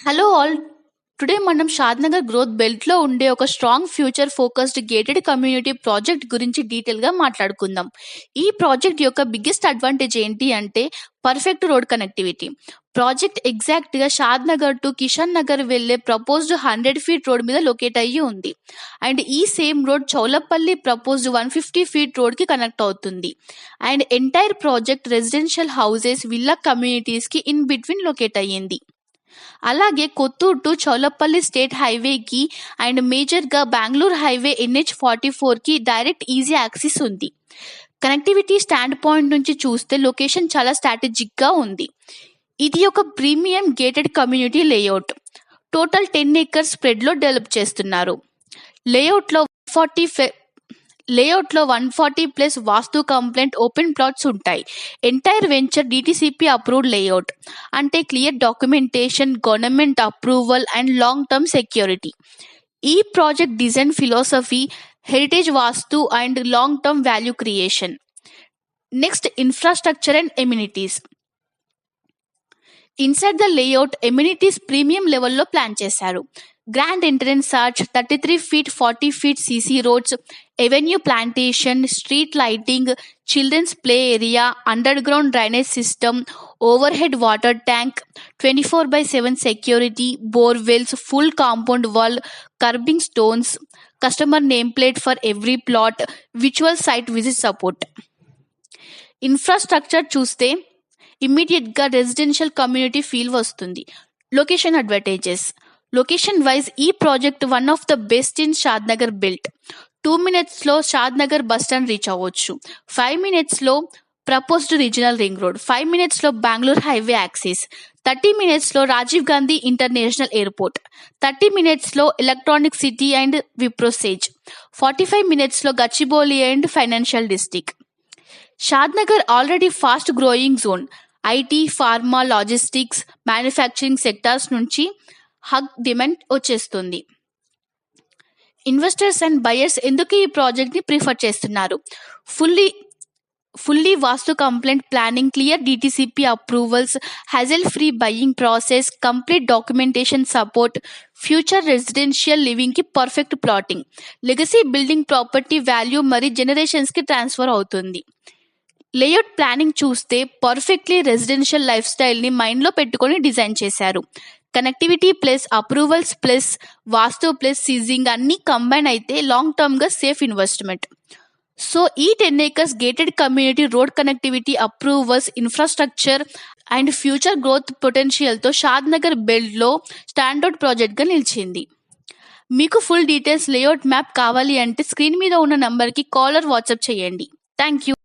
Hello all. Today మనం Shadnagar growth బెల్ట్లో ఉండే ఒక strong future focused gated community project గురించి డీటెయిల్గా మాట్లాడుకుందాం. ఈ ప్రాజెక్ట్ యొక్క బిగ్గెస్ట్ అడ్వాంటేజ్ ఏంటి అంటే పర్ఫెక్ట్ రోడ్ కనెక్టివిటీ. ప్రాజెక్ట్ ఎగ్జాక్ట్గా షాద్నగర్ టు కిషన్ నగర్ వెళ్లే ప్రపోజ్డ్ 100 ఫీట్ రోడ్ మీద లొకేట్ అయ్యి ఉంది. అండ్ ఈ same road Chowlapalli proposed 150 feet రోడ్కి కనెక్ట్ అవుతుంది. And entire project residential houses villa కమ్యూనిటీస్కి ఇన్ బిట్వీన్ లొకేట్ అయ్యింది. అలాగే కొత్తూరు టు చౌలపల్లి స్టేట్ హైవేకి అండ్ మేజర్గా బెంగళూరు హైవే NH44కి డైరెక్ట్ ఈజీ యాక్సెస్ ఉంది. కనెక్టివిటీ స్టాండ్ పాయింట్ నుంచి చూస్తే లొకేషన్ చాలా స్ట్రాటజిక్గా ఉంది. ఇది ఒక premium gated community layout. Total 10 acres స్ప్రెడ్లో డెవలప్ చేస్తున్నారు. లేఅవుట్లో 140+ వాస్తు కంప్లైంట్ ఓపెన్ ప్లాట్స్ ఉంటాయి. Entire venture DTCP approved layout అంటే clear documentation, government approval and long term security. ఈ project design philosophy heritage vastu and long term value creation. Next, infrastructure and amenities. Inside the layout amenities premium లెవెల్లో plan చేశారు. Grand entrance arch, 33 feet 40 feet CC roads, avenue plantation, street lighting, children's play area, underground drainage system, overhead water tank, 24/7 security, borewells, full compound wall, curbing stones, customer name plate for every plot, విచువల్ site visit support. Infrastructure చూస్తే ఇమ్మీడియట్గా residential community feel వస్తుంది. Location advantages. Location wise ఈ project one of the best in Shadnagar belt. 2 minutesలో Shadnagar bus stand reach అవ్వచ్చు. 5 minutesలో proposed regional ring road. 5 minutesలో Bengaluru highway access. 30 minutesలో రాజీవ్ గాంధీ ఇంటర్నేషనల్ ఎయిర్పోర్ట్. 30 minutesలో ఎలక్ట్రానిక్ సిటీ అండ్ విప్రోసేజ్. 45 minutesలో Gachibowli and financial district. Shadnagar already fast growing zone. IT, pharma, logistics, manufacturing sectors నుంచి huge demand వచ్చేస్తుంది. Investors and buyers ఎందుకు ఈ ప్రాజెక్ట్ని ప్రిఫర్ చేస్తున్నారు? Fully vastu compliant planning, clear DTCP approvals, hassle free buying process, complete documentation support, future residential లివింగ్కి perfect plotting, legacy building property value మరి జనరేషన్స్కి transfer అవుతుంది. లేఅవుట్ ప్లానింగ్ చూస్తే పర్ఫెక్ట్లీ రెసిడెన్షియల్ లైఫ్ స్టైల్ని మైండ్లో పెట్టుకొని డిజైన్ చేశారు. Connectivity plus approvals plus vastu plus సీజింగ్ అన్నీ కంబైన్ అయితే లాంగ్ టర్మ్గా సేఫ్ ఇన్వెస్ట్మెంట్. సో ఈ 10 acres gated community road connectivity, approvals, infrastructure and future growth పొటెన్షియల్తో షాద్నగర్ బెల్ట్లో స్టాండర్డ్ ప్రాజెక్ట్గా నిలిచింది. మీకు ఫుల్ డీటెయిల్స్ లేఅవుట్ మ్యాప్ కావాలి అంటే స్క్రీన్ మీద ఉన్న నంబర్కి కాల్ ఆర్ వాట్సాప్ చేయండి. Thank you.